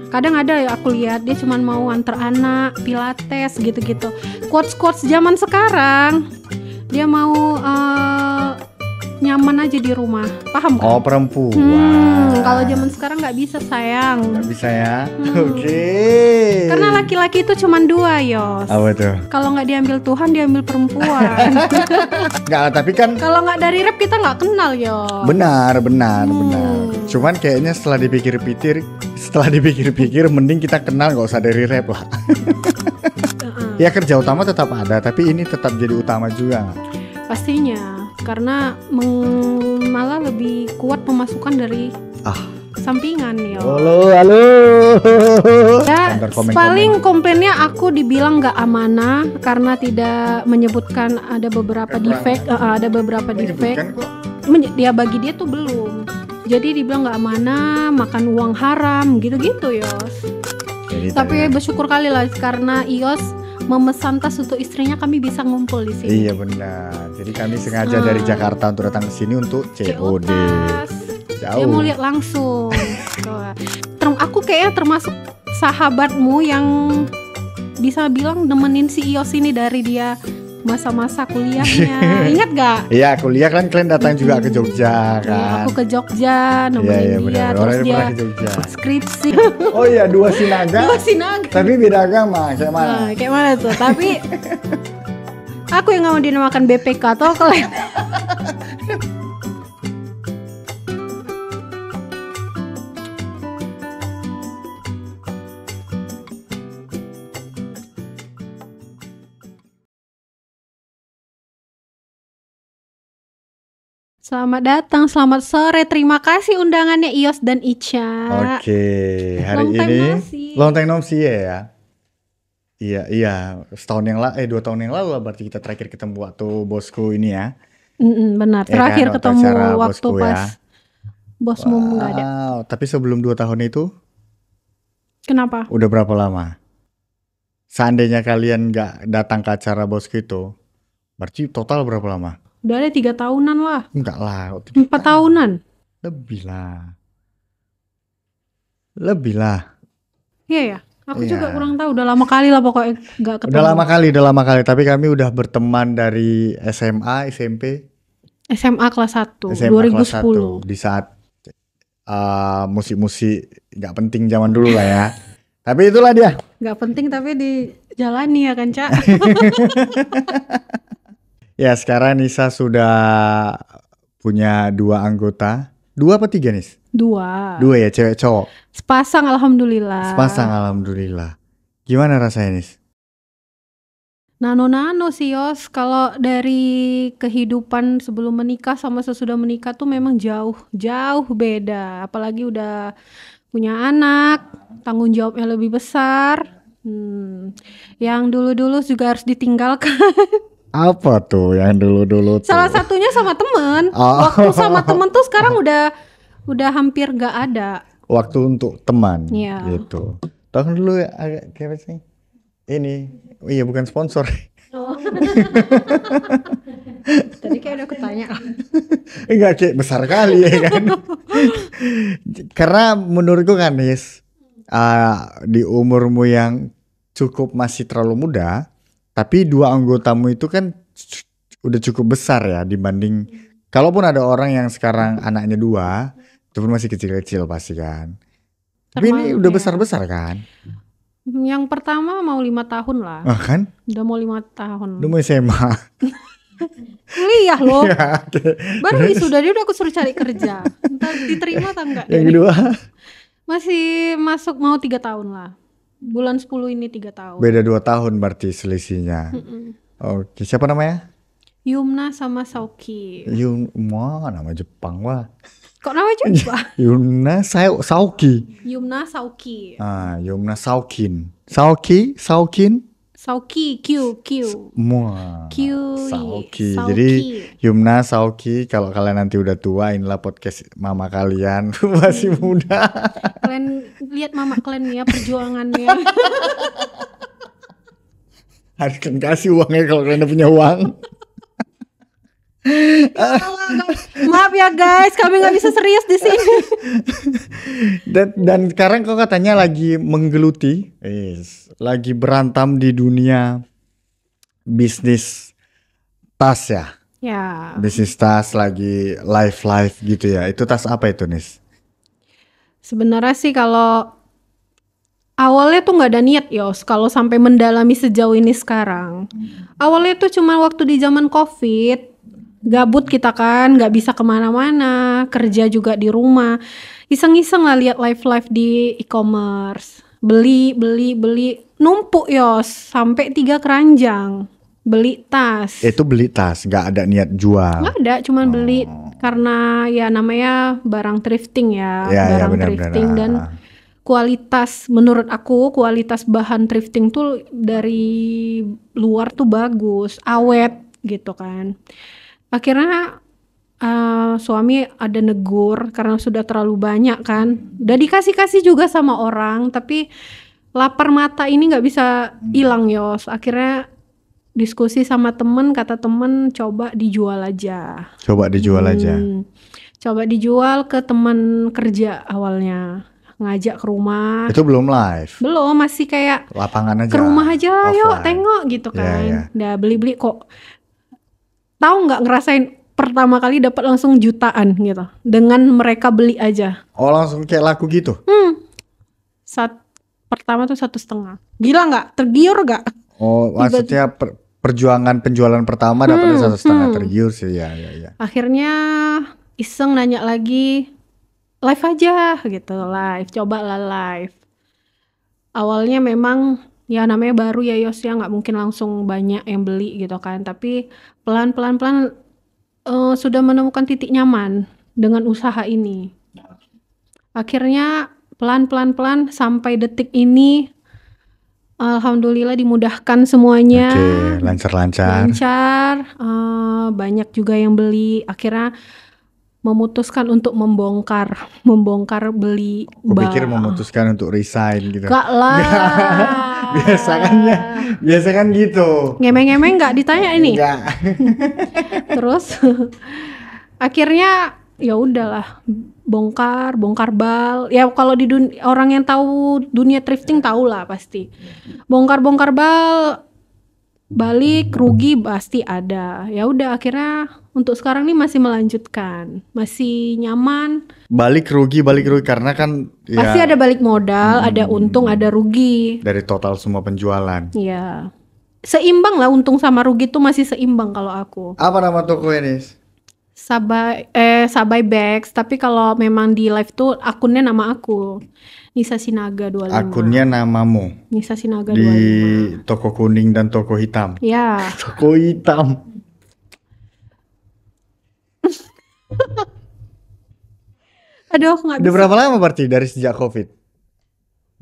Kadang ada ya aku lihat dia cuman mau antar anak, pilates gitu-gitu. Quotes zaman sekarang dia mau nyaman aja di rumah, paham kan? Oh, perempuan. Kalau zaman sekarang nggak bisa sayang. Nggak bisa ya? Oke. Karena laki-laki itu cuma 2, Yos. Apa tuh? Kalau nggak diambil Tuhan, diambil perempuan. Nggak, tapi kan Kalau nggak dari rap kita nggak kenal, Yos. benar. Cuman kayaknya setelah dipikir-pikir mending kita kenal, nggak usah dari rap lah. Ya kerja utama tetap ada, tapi ini tetap jadi utama juga. Pastinya, karena malah lebih kuat pemasukan dari sampingan, Yos. Halo. Ya, Ntar komen-komen. paling komplainnya aku dibilang nggak amanah karena tidak menyebutkan ada beberapa defect, Menyebutkan kok. Dia bagi dia tuh belum. Jadi dibilang nggak amanah, makan uang haram, gitu-gitu, Yos. Jadi Tapi tadi- bersyukur kali lah karena Ios memesan tas untuk istrinya, kami bisa ngumpul di sini. Iya benar. Jadi kami sengaja dari Jakarta untuk datang ke sini untuk COD. Tas. Dia Jauh. mau lihat langsung. Aku kayaknya termasuk sahabatmu yang bisa bilang nemenin si Ios ini dari dia masa-masa kuliahnya. Ingat gak? Iya, kuliah kan kalian datang juga ke Jogja kan. Aku ke Jogja nemenin dia, benar. terus Orang dia pernah ke Jogja. skripsi. Oh iya, 2 Sinaga. Dua Sinaga. Tapi beda agama, kayak mana? Nah, kayak mana tuh? Tapi aku yang mau dinamakan BPK atau kalian? Selamat datang, selamat sore. Terima kasih undangannya Ios dan Ica. Oke, hari Long time ini no see. long time no see ya. Iya, 2 tahun yang lalu lah berarti kita terakhir ketemu waktu bosku ini ya. Benar. Ya Terakhir kan, waktu ketemu acara waktu bosku pas ya. bosmu nggak ada. Wow, tapi sebelum 2 tahun itu Kenapa? udah berapa lama? Seandainya kalian nggak datang ke acara bosku itu, berarti total berapa lama? Udah ada 3 tahunan lah. Enggak lah, 4 tahunan. lebih lah. Lebih lah. Iya ya. Aku Iya. juga kurang tahu. Udah lama kali lah pokoknya nggak ketemu. Udah lama kali. Tapi kami udah berteman dari SMA, SMP, SMA kelas 1 SMA kelas 2010. 1 di saat musik-musik nggak penting zaman dulu lah ya. Tapi itulah dia. Nggak penting tapi dijalani ya kan, Cak? Ya sekarang Nisa sudah punya 2 anggota. 2 apa 3 Nis? 2. 2 ya, cewek cowok. Sepasang alhamdulillah. Sepasang alhamdulillah. Gimana rasanya Nis? Nano-nano sih Yos. Kalau dari kehidupan sebelum menikah sama sesudah menikah tuh memang jauh beda. Apalagi udah punya anak, tanggung jawabnya lebih besar. Yang dulu-dulu juga harus ditinggalkan. Apa tuh yang dulu-dulu tuh? Salah satunya sama temen. Oh. Waktu sama temen tuh sekarang udah hampir gak ada. Waktu untuk teman Iya. gitu. Tahun dulu ya, agak kayak apa sih? Ini, iya bukan sponsor. Tadi kayak udah ketanya. Enggak, kayak besar kali ya kan. Karena menurutku kan Nis, di umurmu yang cukup masih terlalu muda, tapi 2 anggotamu itu kan udah cukup besar ya dibanding, kalaupun ada orang yang sekarang anaknya 2, itu pun masih kecil-kecil pasti kan. Tapi ini Termasuk udah ya. besar-besar kan. Yang pertama mau 5 tahun lah. Kan? Udah mau 5 tahun. Udah mau SMA. Kuliah loh. Ya, oke. Baru wisuda dia udah aku suruh cari kerja. Entah diterima atau enggak. Yang Jadi kedua, masih masuk mau 3 tahun lah. Bulan 10 ini 3 tahun. beda 2 tahun berarti selisihnya. Oke, siapa namanya? Yumna sama Sauki. Wah, nama Jepang wah. Kok nama Jepang? Yumna Sauki. Yumna Sauki. Yumna Saukin. Saukin. Sauki Q. Wah, Q. Sauki. Sauki. Jadi Yumna Sauki, kalau kalian nanti udah tua, inilah podcast mama kalian masih muda. Kalian lihat mama kalian ya perjuangannya. Harus kan kasih uangnya kalau kalian udah punya uang. Ya Allah, maaf ya guys, kami nggak bisa serius di sini. Dan sekarang kau katanya lagi menggeluti, lagi berantam di dunia bisnis tas ya. Ya, Bisnis tas lagi live gitu ya. Itu tas apa itu, Nis? sebenarnya sih kalau awalnya tuh nggak ada niat Yos, kalau sampai mendalami sejauh ini sekarang. Awalnya tuh cuma waktu di zaman COVID, gabut kita kan, nggak bisa kemana-mana, kerja juga di rumah. Iseng-iseng lah lihat live-live di e-commerce. Beli, numpuk Yos, sampai 3 keranjang. Beli tas. Itu beli tas, nggak ada niat jual. Nggak ada, cuman beli karena ya namanya barang thrifting ya, Ya, barang benar-benar. thrifting dan kualitas, menurut aku kualitas bahan thrifting tuh dari luar tuh bagus, awet gitu kan. Akhirnya suami ada negur karena sudah terlalu banyak kan. Udah dikasih-kasih juga sama orang, tapi lapar mata ini nggak bisa hilang Yos. Akhirnya diskusi sama temen, kata temen coba dijual aja. Coba dijual aja. Coba dijual ke teman kerja awalnya. Ngajak ke rumah. Itu belum live. Belum, masih kayak Lapangan aja. ke rumah aja, yuk offline. tengok gitu kan. Iya. Udah beli-beli kok. Tahu nggak ngerasain pertama kali dapat langsung jutaan gitu. Dengan mereka beli aja. Oh, langsung kayak laku gitu. Pertama tuh 1,5. Gila nggak? Tergiur nggak? Oh, maksudnya perjuangan penjualan pertama dapatnya 1,5, tergiur sih ya. Akhirnya iseng nanya lagi, live aja gitu, cobalah live. Awalnya memang ya namanya baru ya Yos ya, nggak mungkin langsung banyak yang beli gitu kan, tapi pelan-pelan sudah menemukan titik nyaman dengan usaha ini. Akhirnya pelan sampai detik ini alhamdulillah dimudahkan semuanya. Oke, lancar. Banyak juga yang beli. Akhirnya memutuskan untuk membongkar beli Kupikir memutuskan untuk resign gitu. Gak lah. Biasa kan gitu. Ngemeng-ngemeng gak ditanya ini. Enggak. Terus akhirnya ya udahlah, bongkar bal. Ya kalau di orang yang tahu dunia thrifting tahu lah pasti. Bongkar bal, balik rugi pasti ada. Ya udah akhirnya untuk sekarang nih masih melanjutkan, masih nyaman. Balik rugi karena kan ya Pasti ada balik modal, ada untung, ada rugi. dari total semua penjualan. Ya, seimbang lah, untung sama rugi tuh masih seimbang kalau aku. Apa nama toko ini? Sabai Bags, tapi kalau memang di live tuh akunnya nama aku, Nisa Sinaga 25. Akunnya namamu Nisa Sinaga di 25. toko kuning dan toko hitam. Ya. Toko hitam. Aduh, nggak Udah bisa. berapa lama berarti dari sejak COVID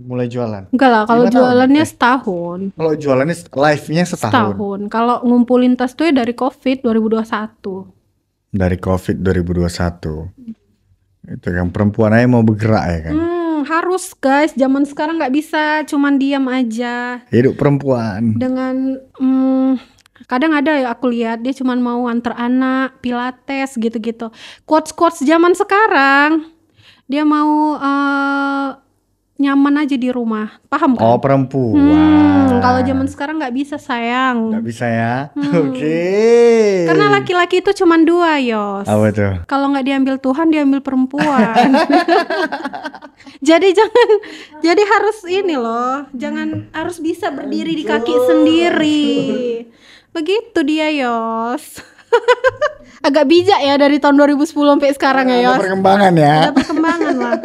mulai jualan? Enggak lah, kalau 5 tahun? jualannya setahun. Kalau jualannya live-nya setahun. Kalau ngumpulin tas tuh ya dari COVID 2021. Dari COVID 2021. Itu kan perempuan aja mau bergerak ya kan. Harus guys, zaman sekarang nggak bisa cuman diam aja. Hidup perempuan. Dengan kadang ada ya aku lihat dia cuman mau antar anak, pilates gitu-gitu. Quotes zaman sekarang dia mau nyaman aja di rumah, paham kan? Oh, perempuan. Kalau zaman sekarang nggak bisa sayang. Nggak bisa ya. Oke. Karena laki-laki itu cuman 2 Yos. Apa tuh? Kalau nggak diambil Tuhan, diambil perempuan. jadi harus ini loh, jangan harus bisa berdiri di kaki sendiri. Begitu dia Yos. Agak bijak ya dari tahun 2010 sampai sekarang ya Yos. Ada perkembangan ya. Ada perkembangan lah.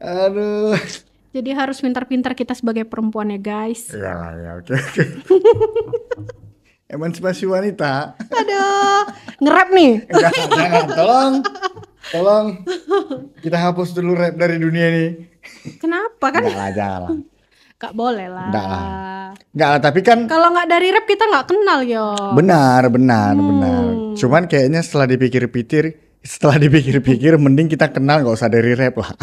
Aduh. Jadi harus pintar-pintar kita sebagai perempuan ya guys. Iyalah ya, oke. Emansipasi wanita. Aduh, nge-rap nih. Jangan, tolong. Kita hapus dulu rap dari dunia ini. Kenapa kan? Jangan lah. Gak boleh lah. Enggak lah, tapi kan kalau nggak dari rap kita nggak kenal yo. benar. Cuman kayaknya setelah dipikir-pikir mending kita kenal, nggak usah dari rap lah.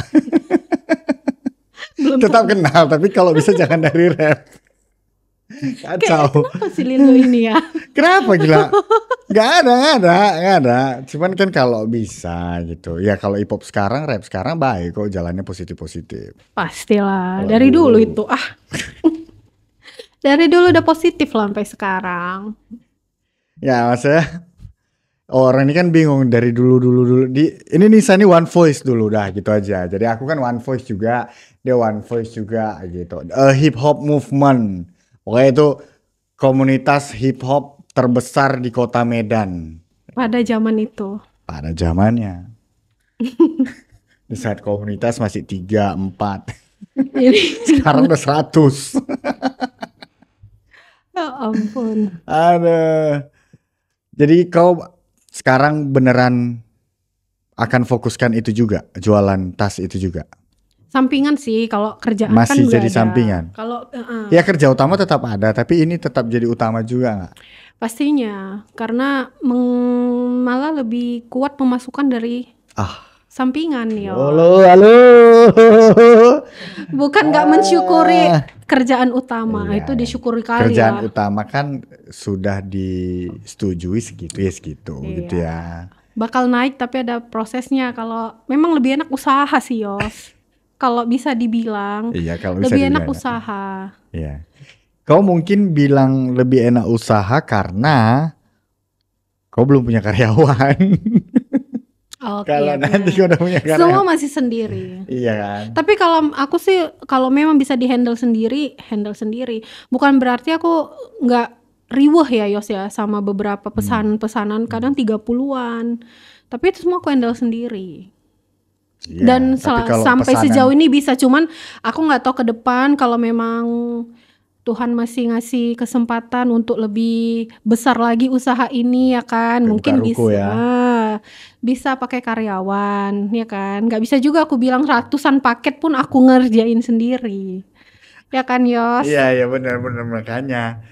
Tetap kenal, tapi kalau bisa jangan dari rap. Kayak Kacau. kenapa sih Lilo ini ya? Kenapa gila? Gak ada. Cuman kan kalau bisa gitu. Ya kalau hip hop sekarang, rap sekarang baik kok, jalannya positif-positif. Pastilah, Kalau dari dulu dulu, itu. Dari dulu udah positif lah sampai sekarang. ya maksudnya orang ini kan bingung dari dulu. Ini Nisa ini one voice dulu dah gitu aja. Jadi aku kan one voice juga, dia one voice juga gitu. Hip hop movement. Pokoknya itu komunitas hip hop terbesar di kota Medan Pada zaman itu. pada zamannya. Di saat komunitas masih 3, 4. Jadi, Sekarang udah 100. ya ampun. Ada. Jadi kau sekarang beneran akan fokuskan itu juga, jualan tas itu juga. Sampingan sih, kalau kerjaan kan Masih udah jadi ada. sampingan. Kalau Ya kerja utama tetap ada, tapi ini tetap jadi utama juga nggak? pastinya, karena malah lebih kuat pemasukan dari Ah, sampingan ya. halo. Bukan nggak mensyukuri kerjaan utama, Iya, itu disyukuri kali kerjaan lah. utama kan sudah disetujui segitu ya segitu gitu ya. Bakal naik tapi ada prosesnya. Kalau memang lebih enak usaha sih Yos. Kalau bisa dibilang Iya kalau bisa lebih enak dibilang. usaha. Iya. Kau mungkin bilang lebih enak usaha karena kau belum punya karyawan. Oke, Kalau ya nanti benar. kau udah punya Semua karyawan. masih sendiri. Iya kan. Tapi kalau aku sih, kalau memang bisa handle sendiri. Bukan berarti aku nggak riweh ya Yos ya sama beberapa pesanan kadang 30-an. Tapi itu semua aku handle sendiri. Iya, Dan tapi kalau sampai pesanan- sejauh ini bisa, cuman aku nggak tahu ke depan kalau memang Tuhan masih ngasih kesempatan untuk lebih besar lagi usaha ini ya kan, Kayak mungkin buka ruko bisa ya. bisa pakai karyawan ya kan, nggak bisa juga aku bilang ratusan paket pun aku ngerjain sendiri ya kan Yos. Iya benar makanya.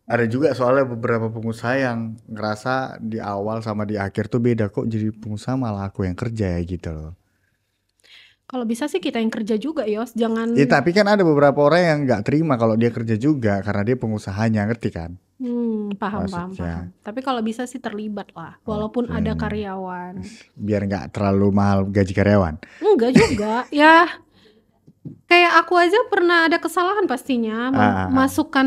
Ada juga soalnya beberapa pengusaha yang ngerasa di awal sama di akhir tuh beda, kok jadi pengusaha malah aku yang kerja ya gitu loh. Kalau bisa sih kita yang kerja juga Yos, jangan Ya tapi kan ada beberapa orang yang nggak terima kalau dia kerja juga karena dia pengusahanya, ngerti kan? paham. Maksudnya. Tapi kalau bisa sih terlibat lah, walaupun ada karyawan. Biar nggak terlalu mahal gaji karyawan. Enggak juga, ya kayak aku aja pernah ada kesalahan pastinya, masukkan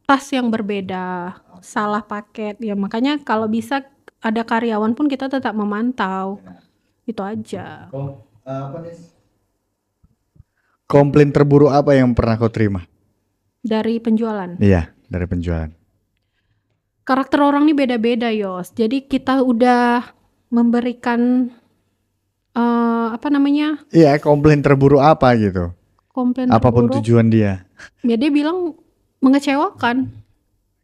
tas yang berbeda, salah paket, ya makanya kalau bisa ada karyawan pun kita tetap memantau, itu aja. Komplain terburuk apa yang pernah kau terima? Dari penjualan, Iya, dari penjualan. karakter orang ini beda-beda Yos, jadi kita udah memberikan apa namanya, Iya, komplain terburuk apa gitu? komplain Apapun terburuk, tujuan dia. ya dia bilang mengecewakan.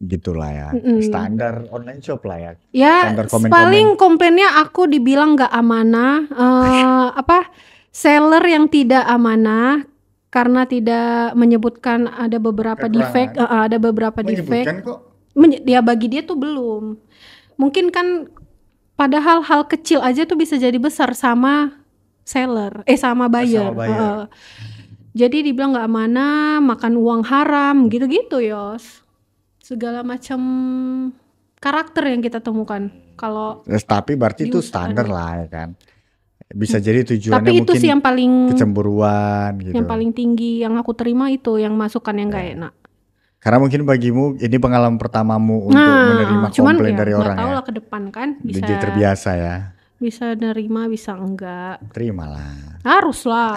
Gitulah ya. Standar online shop lah ya. Ya, Standar komen-komen. paling komplainnya aku dibilang nggak amanah, seller yang tidak amanah karena tidak menyebutkan ada beberapa defect, ada beberapa defect. Menyebutkan kok. Ya bagi dia tuh belum. Mungkin kan padahal hal kecil aja tuh bisa jadi besar sama seller, sama buyer. Sama buyer. Jadi dibilang nggak amanah, makan uang haram, gitu-gitu Yos. Segala macam karakter yang kita temukan. Kalau Tapi berarti itu diusahakan. standar lah ya kan. Bisa jadi tujuannya tapi itu mungkin sih yang paling kecemburuan gitu. yang paling tinggi yang aku terima, itu yang masukan yang nggak enak. Karena mungkin bagimu ini pengalaman pertamamu untuk menerima cuman komplain ya dari nggak orang tahu ya. lah ke depan kan bisa Jadi terbiasa ya. bisa nerima bisa enggak, Terimalah. harus lah.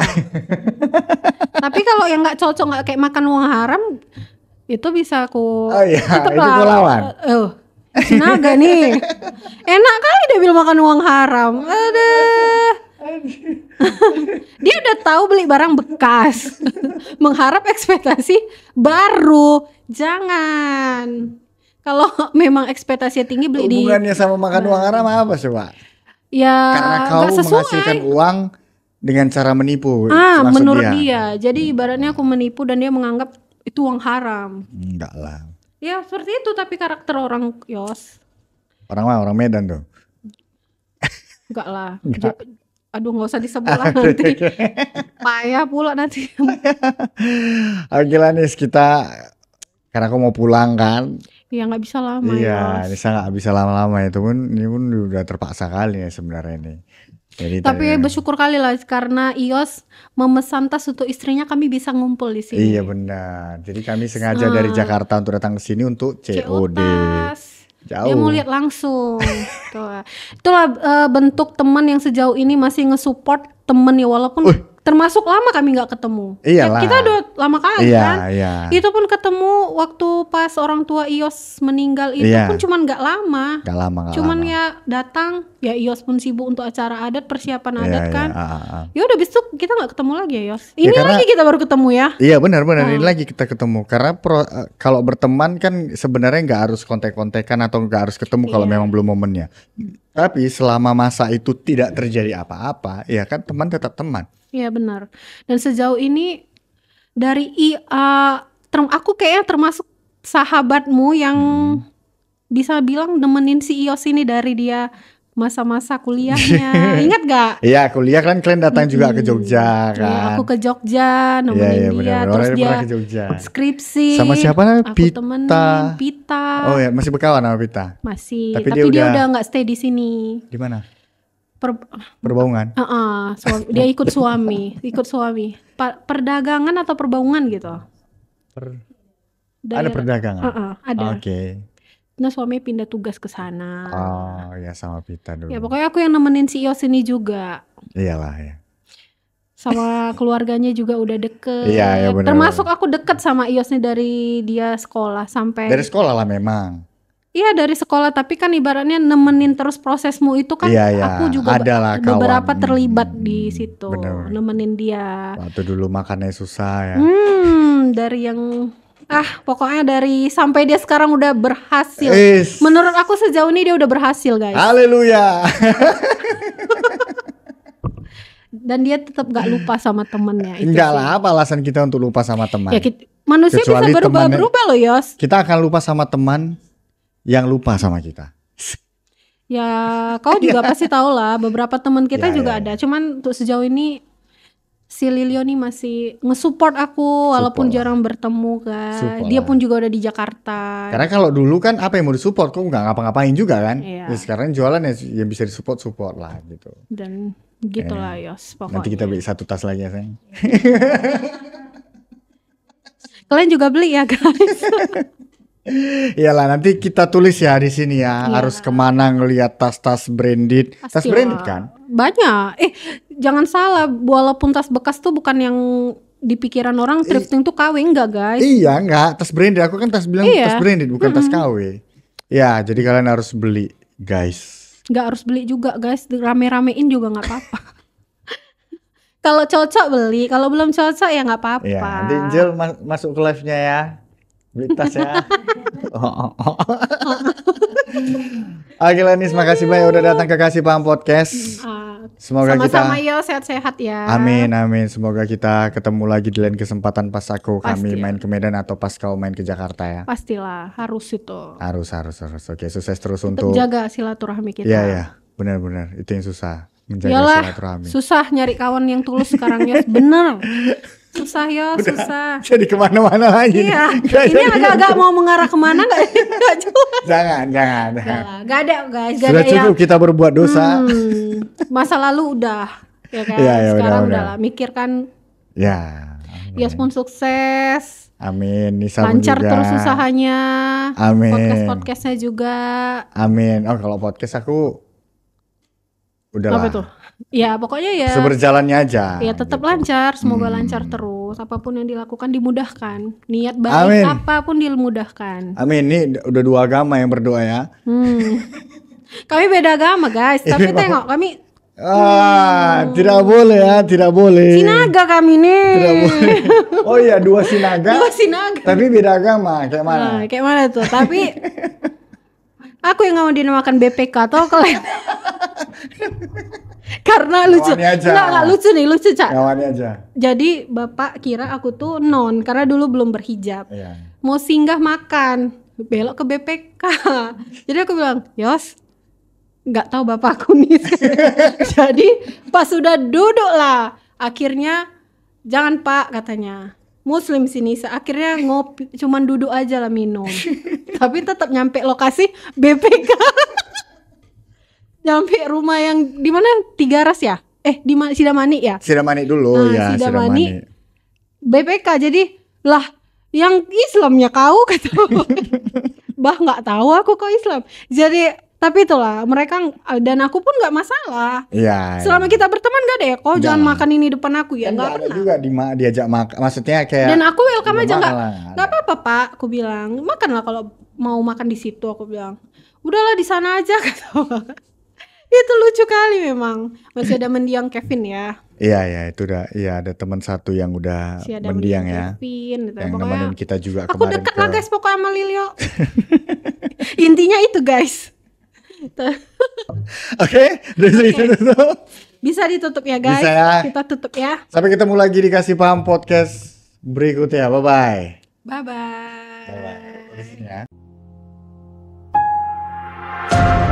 Tapi kalau yang nggak cocok, nggak kayak makan uang haram, itu bisa aku Oh iya, tetep itu lah. kau lawan. Sinaga nih enak kali dia bilang makan uang haram. Dia udah tahu beli barang bekas mengharap ekspektasi baru, jangan. Kalau memang ekspektasinya tinggi beli di Hubungannya sama makan uang haram apa coba? ya Karena kau nggak sesuai. menghasilkan uang dengan cara menipu. maksud Menurut dia. Jadi ibaratnya aku menipu dan dia menganggap itu uang haram. Enggak lah. Ya seperti itu, tapi karakter orang Yos. Orang Medan tuh. Enggak lah. Aduh nggak usah disebut lah nanti. Payah pula nanti. Oke lah Nis, kita karena aku mau pulang kan. Ya nggak bisa lama Iya, Yos. Nisa nggak bisa lama-lama itu pun, ini pun udah terpaksa kali ya sebenarnya ini. Jadi Tapi tadi, bersyukur kali lah karena Ios memesan tas untuk istrinya, kami bisa ngumpul di sini. iya benar. Jadi kami sengaja dari Jakarta untuk datang ke sini untuk CO COD. tas. Dia Jauh. mau lihat langsung. Itulah bentuk teman yang sejauh ini masih nge-support temen ya, walaupun termasuk lama kami nggak ketemu. Iyalah. Kita udah lama kali Iya, kan. iya. Itu pun ketemu waktu pas orang tua Ios meninggal itu Iya. pun cuman nggak lama. Gak lama, gak Cuman lama. ya datang, ya Ios pun sibuk untuk acara adat, persiapan Iya, adat iya, kan. iya. Ya udah besok kita nggak ketemu lagi ya Ios. Ini karena- lagi kita baru ketemu ya. Iya benar-benar ini lagi kita ketemu karena kalau berteman kan sebenarnya nggak harus kontek-kontekan atau nggak harus ketemu kalau memang belum momennya. Tapi selama masa itu tidak terjadi apa-apa, ya kan teman tetap teman. Iya benar. Dan sejauh ini dari aku kayaknya termasuk sahabatmu yang bisa bilang nemenin si Ios ini dari dia masa-masa kuliahnya. Ingat gak? Iya kuliah kan kalian datang juga ke Jogja kan. Iya, aku ke Jogja nemenin Iya, dia, benar-benar. terus Orang dia pernah ke Jogja. skripsi. Sama siapa namanya? Aku Pita. temenin Pita. Oh ya masih berkawan sama Pita. Masih. Tapi Tapi dia dia udah nggak stay di sini. Di mana? Perbaungan. Dia ikut suami, perdagangan atau perbaungan gitu. Ada perdagangan. Ada. Oke. Nah suami pindah tugas ke sana. Oh ya sama Pita dulu. Ya pokoknya aku yang nemenin si Ios ini juga. Iyalah ya. Sama keluarganya juga udah deket. Iya, benar. Termasuk aku deket sama Ios nih dari dia sekolah sampai. Dari sekolah lah memang. Iya dari sekolah, tapi kan ibaratnya nemenin terus prosesmu itu kan. Iya, iya. Aku juga Adalah beberapa kawan. terlibat di situ. Bener. Nemenin dia. Waktu dulu makannya susah ya. Dari yang pokoknya dari sampai dia sekarang udah berhasil. Is. Menurut aku sejauh ini dia udah berhasil guys. Haleluya. Dan dia tetap gak lupa sama temennya itu Enggak sih. lah, apa alasan kita untuk lupa sama teman? Ya manusia Kecuali bisa berubah-berubah loh Yos. Kita akan lupa sama teman yang lupa sama kita. Ya kau juga pasti tahu lah, beberapa teman kita Ya, juga ya, ada. Cuman untuk sejauh ini si Lilio nih masih nge-support aku walaupun Support lah. jarang bertemu kan. Support Dia lah. pun juga udah di Jakarta. Karena kalau dulu kan apa yang mau disupport, kok nggak ngapa-ngapain juga kan? Iya. Ya, sekarang jualan ya yang bisa disupport support lah gitu. Dan gitulah Yos pokoknya. Nanti kita beli satu tas lagi ya sayang. Kalian juga beli ya guys. Iyalah nanti kita tulis ya di sini ya. Iya. Harus kemana ngelihat tas-tas branded. Tas Pastilah. branded kan? Banyak. Jangan salah, walaupun tas bekas tuh bukan yang di pikiran orang thrifting tuh KW, enggak guys. Iya enggak, tas branded. Aku kan bilang Iya. tas branded bukan tas KW. Ya, jadi kalian harus beli, guys. Nggak harus beli juga guys, rame-ramein juga nggak apa-apa. Kalau cocok beli, kalau belum cocok ya nggak apa-apa. Iya, nanti Angel masuk ke live-nya ya. Beli tas ya. Oke Lenis, makasih banyak udah datang ke Kasih Paham Podcast. Semoga Sama-sama kita yo sehat-sehat ya. Amin amin. Semoga kita ketemu lagi di lain kesempatan pas kami Pasti. main ke Medan atau pas kau main ke Jakarta ya. Pastilah, harus itu. Harus. Oke, sukses terus Tetap untuk jaga silaturahmi kita. Iya, benar-benar. Itu yang susah. Menjaga Iyalah, silaturahmi. susah nyari kawan yang tulus sekarang ya. Bener. Susah ya, susah. Jadi kemana-mana lagi. Iya, Nggak ini jadi. agak-agak mau mengarah kemana nggak jelas. Jangan. Gak ada guys, gak Sudah ada cukup yang kita berbuat dosa. masa lalu udah, ya kan. Iya, ya, Sekarang udah. udah lah, mikirkan Ya. Yas pun sukses, Amin. Nisa pun lancar juga. terus usahanya, Amin. podcastnya juga. Amin. Oh kalau podcast aku udahlah. Apa tuh? Ya pokoknya ya. Seberjalannya aja. Ya tetap gitu. lancar, semoga lancar terus. Apapun yang dilakukan dimudahkan. Niat baik Amin. apapun dimudahkan. Amin. Ini udah dua agama yang berdoa ya. Kami beda agama guys, tapi tengok kami Tidak boleh ya, tidak boleh. Sinaga kami nih. Tidak boleh. Oh iya, dua sinaga. Dua Sinaga. Tapi beda agama, kayak mana? Kayak mana tuh? Tapi aku yang nggak mau dinamakan BPK atau kalian. Karena lucu. Ngawani aja. Nggak lucu nih, lucu Cak. Ngawani aja. Jadi bapak kira aku tuh non karena dulu belum berhijab. Iya. Mau singgah makan, belok ke BPK. Jadi aku bilang, Yos, nggak tahu bapakku nih. Jadi pas sudah duduk lah, akhirnya jangan Pak katanya, Muslim sini. Akhirnya ngopi, cuman duduk aja lah minum. Tapi tetap nyampe lokasi BPK. Nyampe rumah yang di mana, Tigaras ya? Di Sidamani ya? Sidamani dulu ya, Sidamani. BPK, jadi lah yang Islamnya kau kata. Bah nggak tahu aku kok Islam. Jadi tapi itulah mereka, dan aku pun nggak masalah. Iya. Selama kita berteman gak ada ya, kau jangan makan ini depan aku ya, nggak pernah. Juga diajak makan, maksudnya kayak. Dan aku welcome aja, nggak apa-apa Pak, aku bilang makanlah kalau mau makan di situ, aku bilang udahlah di sana aja kata. Itu lucu kali memang. Masih ada mendiang Kevin ya. Iya itu udah, iya ada teman satu yang udah mendiang ya. Kevin, gitu. Yang nemenin kita juga aku kemarin. Aku dekat lah guys pokoknya sama Lilio. Intinya itu guys. Oke, dari situ bisa ditutup ya guys. Bisa ya. Kita tutup ya. Sampai ketemu lagi di Kasih Paham podcast berikutnya. Bye bye. Bye bye. Bye bye.